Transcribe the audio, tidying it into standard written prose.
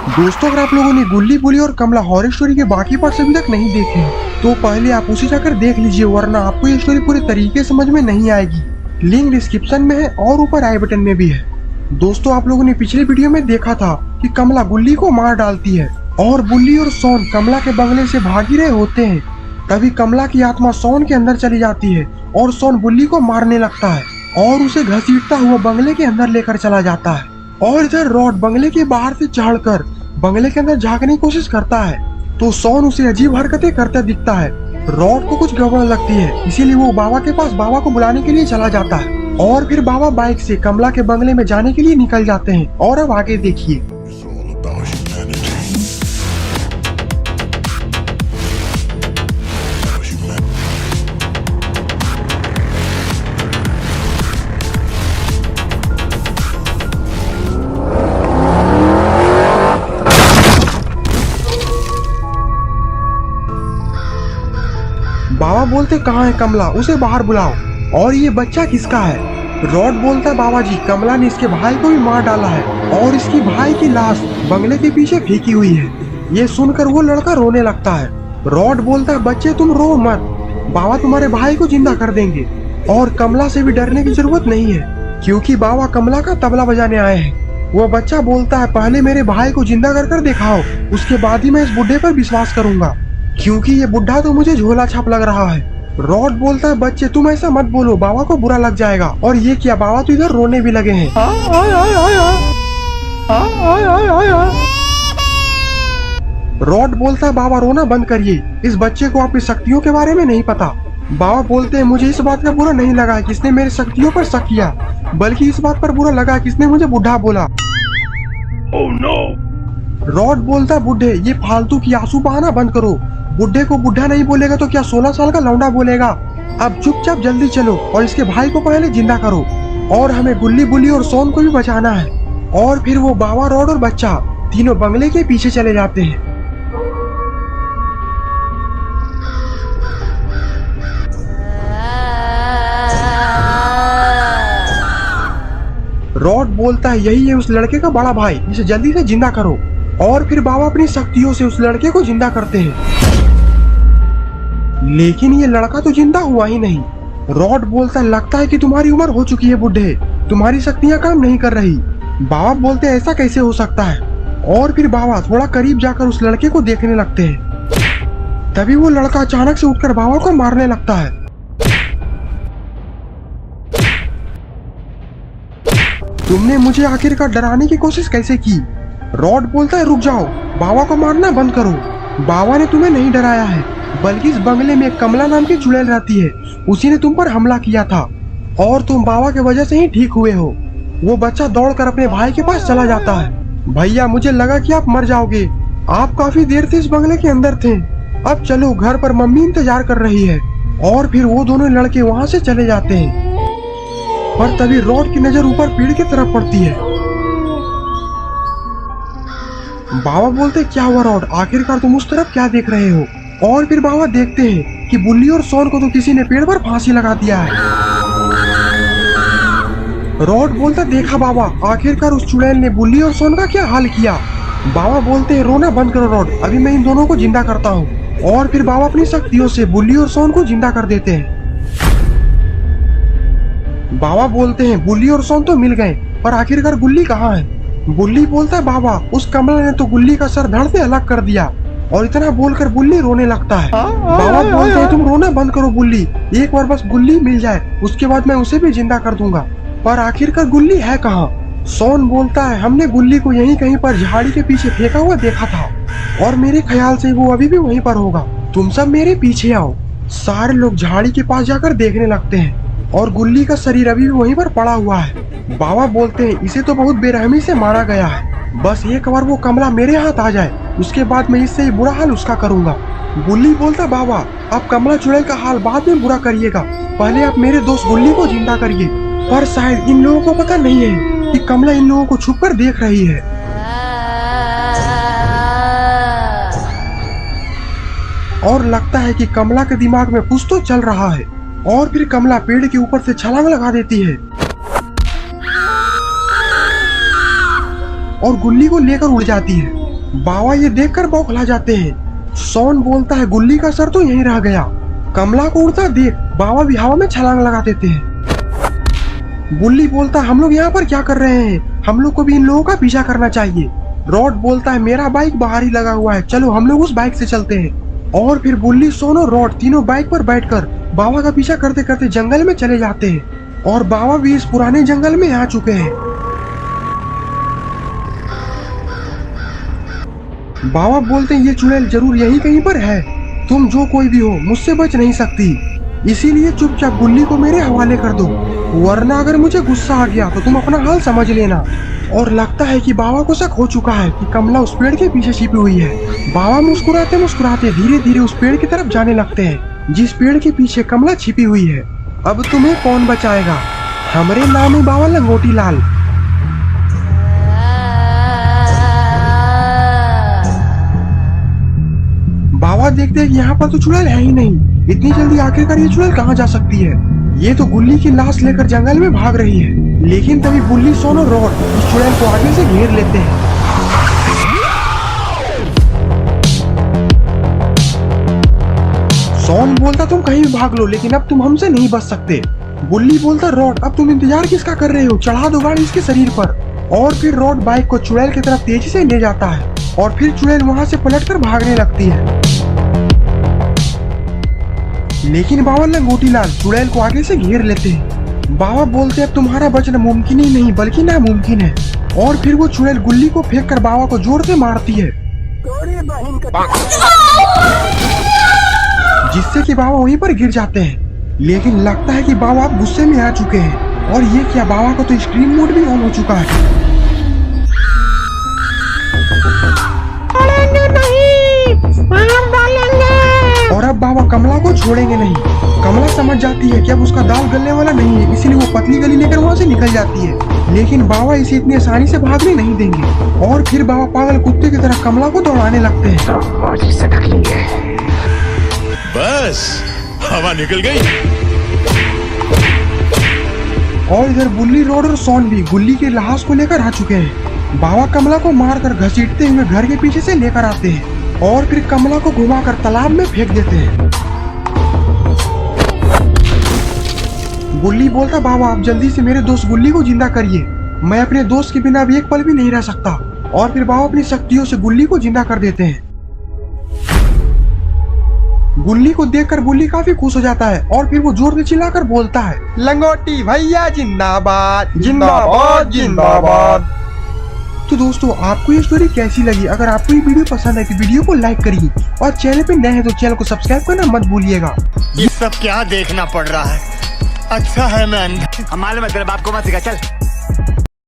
दोस्तों, अगर आप लोगों ने गुल्ली बुली और कमला हॉरर स्टोरी के बाकी पार्ट्स अभी तक नहीं देखे हैं, तो पहले आप उसे जाकर देख लीजिए, वरना आपको ये स्टोरी पूरे तरीके समझ में नहीं आएगी। लिंक डिस्क्रिप्शन में है और ऊपर आई बटन में भी है। दोस्तों, आप लोगों ने पिछले वीडियो में देखा था कि कमला गुल्ली को मार डालती है और बुल्ली और सोन कमला के बंगले से भाग ही रहे होते हैं। तभी कमला की आत्मा सोन के अंदर चली जाती है और सोन बुल्ली को मारने लगता है और उसे घसीटता हुआ बंगले के अंदर लेकर चला जाता है। और इधर रॉड बंगले के बाहर से चढ़कर बंगले के अंदर झांकने की कोशिश करता है, तो सोन उसे अजीब हरकतें करता दिखता है। रॉड को कुछ गड़बड़ लगती है, इसीलिए वो बाबा के पास बाबा को बुलाने के लिए चला जाता है। और फिर बाबा बाइक से कमला के बंगले में जाने के लिए निकल जाते हैं। और अब आगे देखिए। बाबा बोलते कहाँ है कमला, उसे बाहर बुलाओ। और ये बच्चा किसका है? रॉड बोलता है बाबा जी, कमला ने इसके भाई को भी मार डाला है और इसकी भाई की लाश बंगले के पीछे फेंकी हुई है। ये सुनकर वो लड़का रोने लगता है। रॉड बोलता है बच्चे तुम रो मत, बाबा तुम्हारे भाई को जिंदा कर देंगे और कमला से भी डरने की जरूरत नहीं है, क्योंकि बाबा कमला का तबला बजाने आए हैं। वो बच्चा बोलता है पहले मेरे भाई को जिंदा कर दिखाओ, उसके बाद ही मैं इस बुढ़े पर विश्वास करूंगा, क्योंकि ये बुढ़ा तो मुझे झोला छाप लग रहा है। रॉड बोलता है बच्चे तुम ऐसा मत बोलो, बाबा को बुरा लग जाएगा। और ये क्या, बाबा तो इधर रोने भी लगे हैं। रॉड बोलता है बाबा रोना बंद करिए, इस बच्चे को आपकी शक्तियों के बारे में नहीं पता। बाबा बोलते हैं मुझे इस बात का बुरा नहीं लगा कि इसने मेरी शक्तियों पर शक किया, बल्कि इस बात पर बुरा लगा कि इसने मुझे बुढ़ा बोला। Oh no! रॉड बोलता है बुढ़े ये फालतू की आंसू बहाना बंद करो, बुढ़े को बुढ़ा नहीं बोलेगा तो क्या 16 साल का लौंडा बोलेगा। अब चुपचाप जल्दी चलो और इसके भाई को पहले जिंदा करो, और हमें गुल्ली बुल्ली और सोन को भी बचाना है। और फिर वो बाबा, रॉड और बच्चा तीनों बंगले के पीछे चले जाते हैं। रॉड बोलता है यही है उस लड़के का बड़ा भाई, इसे जल्दी से जिंदा करो। और फिर बाबा अपनी शक्तियों से उस लड़के को जिंदा करते हैं, लेकिन ये लड़का तो जिंदा हुआ ही नहीं। रॉड बोलता है लगता है कि तुम्हारी उम्र हो चुकी है बुढ़े, तुम्हारी शक्तियां काम नहीं कर रही। बाबा बोलते हैं ऐसा कैसे हो सकता है। और फिर बाबा थोड़ा करीब जाकर उस लड़के को देखने लगते हैं। तभी वो लड़का अचानक से उठकर बाबा को मारने लगता है। तुमने मुझे आखिरकार डराने की कोशिश कैसे की? रॉड बोलता है रुक जाओ, बाबा को मारना बंद करो। बाबा ने तुम्हें नहीं डराया है, बल्कि इस बंगले में कमला नाम की चुड़ैल रहती है, उसी ने तुम पर हमला किया था और तुम बाबा की वजह से ही ठीक हुए हो। वो बच्चा दौड़कर अपने भाई के पास चला जाता है। भैया मुझे लगा कि आप मर जाओगे, आप काफी देर से इस बंगले के अंदर थे, अब चलो घर पर मम्मी इंतजार कर रही है। और फिर वो दोनों लड़के वहाँ से चले जाते हैं। पर तभी रॉड की नजर ऊपर पेड़ की तरफ पड़ती है। बाबा बोलते क्या हुआ रॉड, आखिरकार तुम उस तरफ क्या देख रहे हो? और फिर बाबा देखते हैं कि बुल्ली और सोन को तो किसी ने पेड़ पर फांसी लगा दिया है। रॉड बोलता देखा बाबा, आखिरकार उस चुड़ैल ने बुल्ली और सोन का क्या हाल किया। बाबा बोलते हैं रोना बंद करो रॉड, अभी मैं इन दोनों को जिंदा करता हूँ। और फिर बाबा अपनी शक्तियों से बुल्ली और सोन को जिंदा कर देते हैं। बाबा बोलते हैं बुल्ली और सोन तो मिल गए, पर आखिरकार गुल्ली कहाँ है? बुल्ली बोलता है बाबा उस कमला ने तो गुल्ली का सर धड़ से अलग कर दिया। और इतना बोलकर बुल्ली रोने लगता है। बाबा बोलते हैं तुम रोना बंद करो बुल्ली, एक बार बस गुल्ली मिल जाए, उसके बाद मैं उसे भी जिंदा कर दूंगा। पर आखिरकार गुल्ली है कहाँ? सोन बोलता है हमने गुल्ली को यहीं कहीं पर झाड़ी के पीछे फेंका हुआ देखा था, और मेरे ख्याल से वो अभी भी वहीं पर होगा, तुम सब मेरे पीछे आओ। सारे लोग झाड़ी के पास जाकर देखने लगते हैं और गुल्ली का शरीर अभी भी वहीं पर पड़ा हुआ है। बाबा बोलते हैं इसे तो बहुत बेरहमी से मारा गया है, बस एक बार वो कमला मेरे हाथ आ जाए, उसके बाद मैं इससे बुरा हाल उसका करूंगा। गुल्ली बोलता बाबा आप कमला चुड़ैल का हाल बाद में बुरा करिएगा, पहले आप मेरे दोस्त गुल्ली को जिंदा करिए। पर शायद इन लोगों को पता नहीं है कि कमला इन लोगों को छुपकर देख रही है। और लगता है कि कमला के दिमाग में कुछ तो चल रहा है। और फिर कमला पेड़ के ऊपर से छलांग लगा देती है और गुल्ली को लेकर उड़ जाती है। बाबा ये देखकर बौखला जाते हैं। सोन बोलता है गुल्ली का सर तो यहीं रह गया। कमला को उड़ता देख बाबा भी हवा में छलांग लगा देते हैं। बुल्ली बोलता है हम लोग यहाँ पर क्या कर रहे हैं, हम लोग को भी इन लोगों का पीछा करना चाहिए। रॉड बोलता है मेरा बाइक बाहर ही लगा हुआ है, चलो हम लोग उस बाइक से चलते हैं। और फिर बुल्ली, सोन और रॉड तीनों बाइक पर बैठकर बाबा का पीछा करते करते जंगल में चले जाते हैं। और बाबा भी इस पुराने जंगल में आ चुके हैं। बाबा बोलते हैं ये चुड़ैल जरूर यहीं कहीं पर है, तुम जो कोई भी हो मुझसे बच नहीं सकती, इसीलिए चुपचाप गुल्ली को मेरे हवाले कर दो, वरना अगर मुझे गुस्सा आ गया तो तुम अपना हाल समझ लेना। और लगता है कि बाबा को शक हो चुका है कि कमला उस पेड़ के पीछे छिपी हुई है। बाबा मुस्कुराते मुस्कुराते धीरे धीरे उस पेड़ की तरफ जाने लगते हैं जिस पेड़ के पीछे कमला छिपी हुई है। अब तुम्हें कौन बचाएगा, हमारे नाम है बाबा लंगोटी लाल। बाबा देखते हैं कि यहाँ पर तो चुड़ैल है ही नहीं, इतनी जल्दी आखिरकार ये चुड़ैल कहाँ जा सकती है। ये तो गुल्ली की लाश लेकर जंगल में भाग रही है। लेकिन तभी बुल्ली, सोन और रॉड इस चुड़ैल को आगे से घेर लेते हैं। सोन बोलता तुम कहीं भी भाग लो, लेकिन अब तुम हमसे नहीं बच सकते। बुल्ली बोलता रॉड अब तुम इंतजार किसका कर रहे हो, चढ़ा दो गाड़ी इसके शरीर पर। और फिर रॉड बाइक को चुड़ैल की तरफ तेजी से ले जाता है और फिर चुड़ैल वहां से पलटकर भागने लगती है। लेकिन बाबा लंगोटी लाल चुड़ैल को आगे से घेर लेते हैं। बाबा बोलते हैं तुम्हारा बचना मुमकिन ही नहीं बल्कि नामुमकिन है। और फिर वो चुड़ैल गुल्ली को फेंक कर बाबा को जोर से मारती है, जिससे कि बाबा वहीं पर गिर जाते हैं। लेकिन लगता है कि बाबा अब गुस्से में आ चुके हैं। और ये क्या, बाबा को तो एक्सट्रीम मोड भी ऑन हो चुका है। और अब बाबा कमला को छोड़ेंगे नहीं। कमला समझ जाती है कि अब उसका दाल गलने वाला नहीं है, इसीलिए वो पतली गली लेकर वहाँ से निकल जाती है। लेकिन बाबा इसे इतनी आसानी से भागने नहीं देंगे। और फिर बाबा पागल कुत्ते की तरह कमला को दौड़ाने लगते हैं। बस हवा निकल गई। और इधर बुल्ली, रॉड और सोन भी गुल्ली के लाश को लेकर आ चुके हैं। बाबा कमला को मारकर घसीटते हुए घर के पीछे से लेकर आते हैं और फिर कमला को घुमाकर तालाब में फेंक देते हैं। गुल्ली बोलता बाबा आप जल्दी से मेरे दोस्त गुल्ली को जिंदा करिए, मैं अपने दोस्त के बिना भी एक पल भी नहीं रह सकता। और फिर बाबा अपनी शक्तियों से गुल्ली को जिंदा कर देते हैं। गुल्ली को देखकर गुल्ली काफी खुश हो जाता है और फिर वो जोर से चिल्लाकर बोलता है लंगोटी भैया जिंदाबाद जिंदाबाद जिंदाबाद। तो दोस्तों आपको ये स्टोरी कैसी लगी? अगर आपको ये वीडियो पसंद है तो वीडियो को लाइक करिए और चैनल पे नए हैं तो चैनल को सब्सक्राइब करना मत भूलिएगा। ये सब क्या देखना पड़ रहा है? अच्छा है मैं अंधा। हमारे में तेरे बाप को मत सिखा, चल।